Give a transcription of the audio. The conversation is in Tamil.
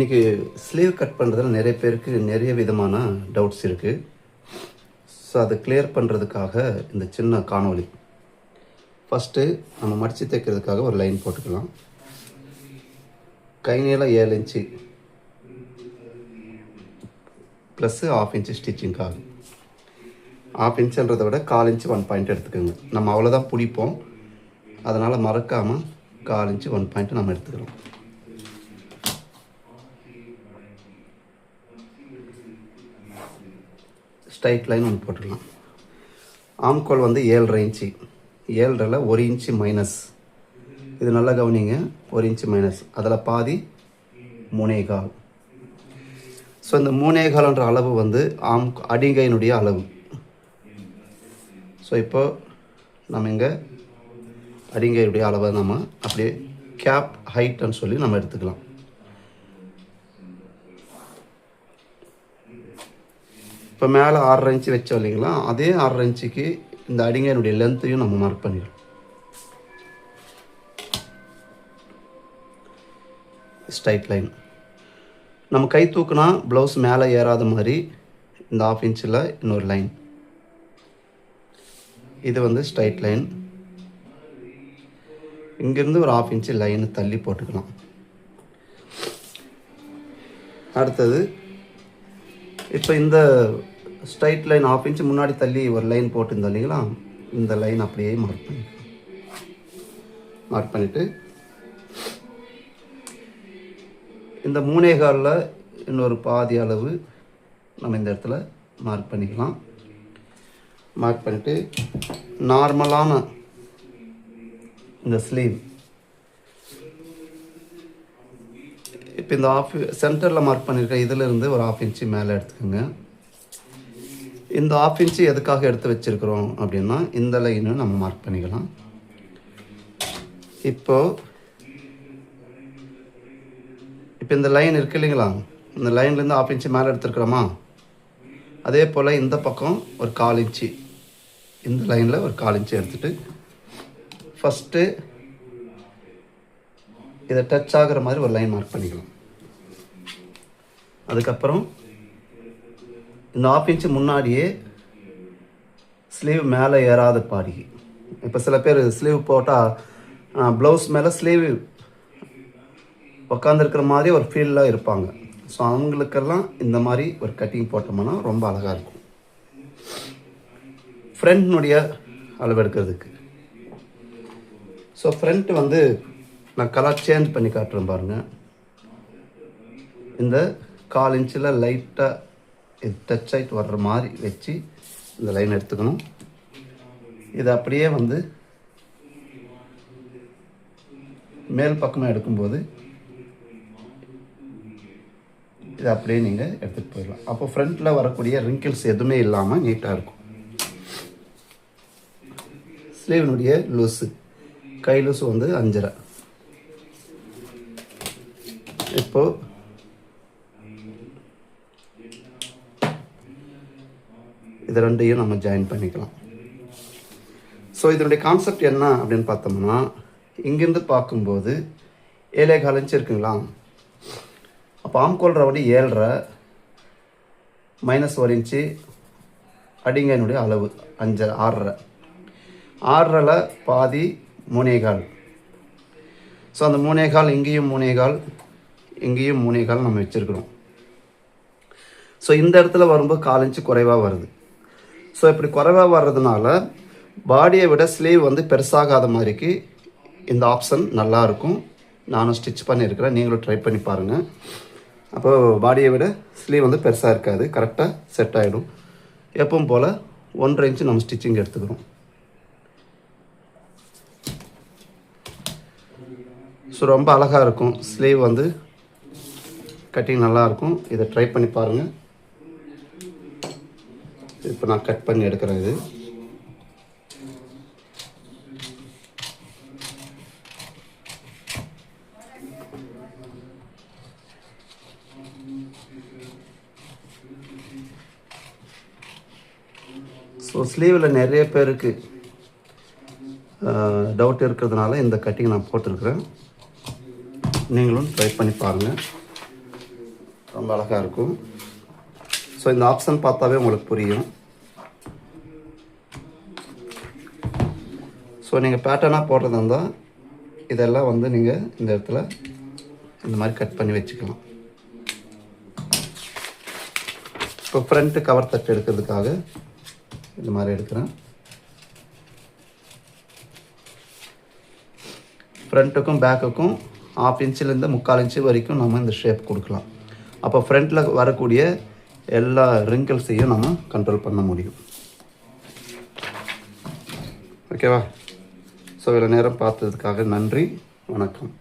இன்றைக்கி ஸ்லீவ் கட் பண்ணுறதுல நிறைய பேருக்கு நிறைய விதமான டவுட்ஸ் இருக்குது. ஸோ அதை கிளியர் பண்ணுறதுக்காக இந்த சின்ன காணொளி. ஃபஸ்ட்டு நம்ம மடித்து தைக்கிறதுக்காக ஒரு லைன் போட்டுக்கலாம். கை நீளம் 7 இன்ச்சு ப்ளஸ்ஸு 1/2 இன்ச்சு ஸ்டிச்சிங்காக. 1/2 இன்ச்சுன்றதை விட 1/4 இன்ச்சு 1 பாயிண்ட் எடுத்துக்கோங்க. நம்ம அவ்வளோதான் பிடிப்போம், அதனால் மறக்காமல் 1/4 இன்ச்சு 1 பாயிண்ட் நம்ம எடுத்துக்கலாம். ஸ்ட்ரைட் லைன் ஒன்று போட்டுக்கலாம். ஆம்கோல் வந்து 7.5 இன்ச்சு, 7.5 1 இன்ச்சு மைனஸ். இது நல்லா கவனிங்க, 1 இன்ச்சு மைனஸ், அதில் பாதி 3.25. ஸோ இந்த 3.25ன்ற அளவு வந்து அடிங்கையினுடைய அளவு. ஸோ இப்போ நம்ம இங்கே அடிங்கையுடைய அளவை நம்ம அப்படியே கேப் ஹைட்டுன்னு சொல்லி நம்ம எடுத்துக்கலாம். இப்போ மேலே 6.5 இன்ச்சு வச்சோம் இல்லைங்களா, அதே 6.5 இன்ச்சுக்கு இந்த அடிங்கையினுடைய லென்த்தையும் நம்ம மார்க் பண்ணிடலாம். ஸ்ட்ரைட் லைன் நம்ம கை தூக்குனா ப்ளவுஸ் மேலே ஏறாத மாதிரி இந்த 1/2 இன்ச்சில் இன்னொரு லைன். இது வந்து ஸ்ட்ரைட் லைன். இங்கேருந்து ஒரு 1/2 இன்ச்சு லைன் தள்ளி போட்டுக்கலாம். அடுத்தது இப்போ இந்த ஸ்ட்ரைட் லைன் 1/2 இன்ச்சு முன்னாடி தள்ளி ஒரு லைன் போட்டுருந்தோம் இல்லைங்களா, இந்த லைன் அப்படியே மார்க் பண்ணிவிட்டு இந்த 3.25 இன்னொரு பாதி அளவு நம்ம இந்த இடத்துல மார்க் பண்ணிக்கலாம். மார்க் பண்ணிவிட்டு நார்மலான இந்த ஸ்லீவ் இப்போ இந்த சென்டரில் மார்க் பண்ணியிருக்க இதிலிருந்து ஒரு 1/2 இன்ச்சு மேலே எடுத்துக்கோங்க. இந்த 1/2 இன்ச்சு எதுக்காக எடுத்து வச்சுருக்கிறோம் அப்படின்னா இந்த லைனை நம்ம மார்க் பண்ணிக்கலாம். இப்போ இந்த லைன் இருக்குது இல்லைங்களா, இந்த லைன்லேருந்து 1/2 இன்ச்சு மேலே எடுத்துருக்குறோமா, அதே போல் இந்த பக்கம் ஒரு 1/4 இன்ச்சு, இந்த லைனில் ஒரு 1/4 இன்ச்சு எடுத்துகிட்டு ஃபஸ்ட்டு இதை டச் ஆகிற மாதிரி ஒரு லைன் மார்க் பண்ணிக்கலாம். அதுக்கப்புறம் இந்த 1/2 இன்ச்சு முன்னாடியே ஸ்லீவ் மேலே ஏறாத பாடி. இப்போ சில பேர் ஸ்லீவ் போட்டால் ப்ளவுஸ் மேலே ஸ்லீவ் உக்காந்துருக்கிற மாதிரி ஒரு ஃபீலில் இருப்பாங்க. ஸோ அவங்களுக்கெல்லாம் இந்த மாதிரி ஒரு கட்டிங் போட்டோம்னா ரொம்ப அழகாக இருக்கும். ஃப்ரண்ட்னுடைய அளவு எடுக்கிறதுக்கு ஸோ ஃப்ரண்ட் வந்து நான் கலர் சேஞ்ச் பண்ணி காட்டுறேன் பாருங்கள். இந்த 1/4 இன்ச்சில் லைட்டாக இது டச் ஆகிட்டு வர்ற மாதிரி வச்சு இந்த லைன் எடுத்துக்கணும். இது அப்படியே வந்து மேல் பக்கமாக எடுக்கும்போது இது அப்படியே நீங்கள் எடுத்துகிட்டு போயிடலாம். அப்போ ஃப்ரண்ட்டில் வரக்கூடிய ரிங்கிள்ஸ் எதுவுமே இல்லாமல் நீட்டாக இருக்கும். ஸ்லீவினுடைய லூஸு, கை லூஸு வந்து 5.5. இப்போது இது ரெண்டையும் நம்ம ஜாயின் பண்ணிக்கலாம். ஸோ இதனுடைய கான்செப்ட் என்ன அப்படின்னு பார்த்தோம்னா, இங்கேருந்து பார்க்கும்போது 7.25 இன்ச்சு இருக்குங்களா, அப்போ ஆம்கோல் ரவுண்டு 7.5 மைனஸ் 1 இன்ச்சு அடிங்கையினுடைய அளவு 6.5. 6.5 பாதி 3.25. ஸோ அந்த 3.25 இங்கேயும் 3.25 இங்கேயும் 3.25 நம்ம வச்சுருக்கிறோம். ஸோ இந்த இடத்துல வரும்போது 1/4 இன்ச்சு குறைவாக வருது. ஸோ இப்படி குறைவாக வர்றதுனால பாடியை விட ஸ்லீவ் வந்து பெருசாகாத மாதிரிக்கு இந்த ஆப்ஷன் நல்லாயிருக்கும். நானும் ஸ்டிச் பண்ணியிருக்கிறேன், நீங்களும் ட்ரை பண்ணி பாருங்கள். அப்போது பாடியை விட ஸ்லீவ் வந்து பெருசாக இருக்காது, கரெக்டாக செட் ஆகிடும். எப்பவும் போல் 1.5 இன்ச்சு நம்ம ஸ்டிச்சிங் எடுத்துக்கிறோம். ஸோ ரொம்ப அழகாக இருக்கும், ஸ்லீவ் வந்து கட்டிங் நல்லாயிருக்கும். இதை ட்ரை பண்ணி பாருங்கள். இப்போ நான் கட் பண்ணி எடுக்கிறேன். இது ஸோ ஸ்லீவில் நிறைய பேருக்கு டவுட் இருக்கிறதுனால இந்த கட்டிங் நான் போட்டிருக்கிறேன். நீங்களும் ட்ரை பண்ணி பாருங்கள். ரொம்ப அழகாக இருக்கும். ஸோ இந்த ஆப்ஷன் பார்த்தாவே உங்களுக்கு புரியும். ஸோ நீங்கள் பேட்டர்னாக போடுறதா இருந்தால் இதெல்லாம் வந்து நீங்கள் இந்த இடத்துல இந்த மாதிரி கட் பண்ணி வச்சுக்கலாம். இப்போ ஃப்ரண்ட்டு கவர் தட்டு எடுக்கிறதுக்காக இந்த மாதிரி எடுக்கிறேன். ஃப்ரண்ட்டுக்கும் பேக்குக்கும் 1/2 இன்ச்சிலேருந்து 3/4 இன்ச்சு வரைக்கும் நம்ம இந்த ஷேப் கொடுக்கலாம். அப்போ ஃப்ரண்ட்டில் வரக்கூடிய எல்லா ரிங்கிள்ஸையும் நம்ம கண்ட்ரோல் பண்ண முடியும். ஓகேவா? ஸோ இவ்வளோ நேரம் பார்த்ததுக்காக நன்றி. வணக்கம்.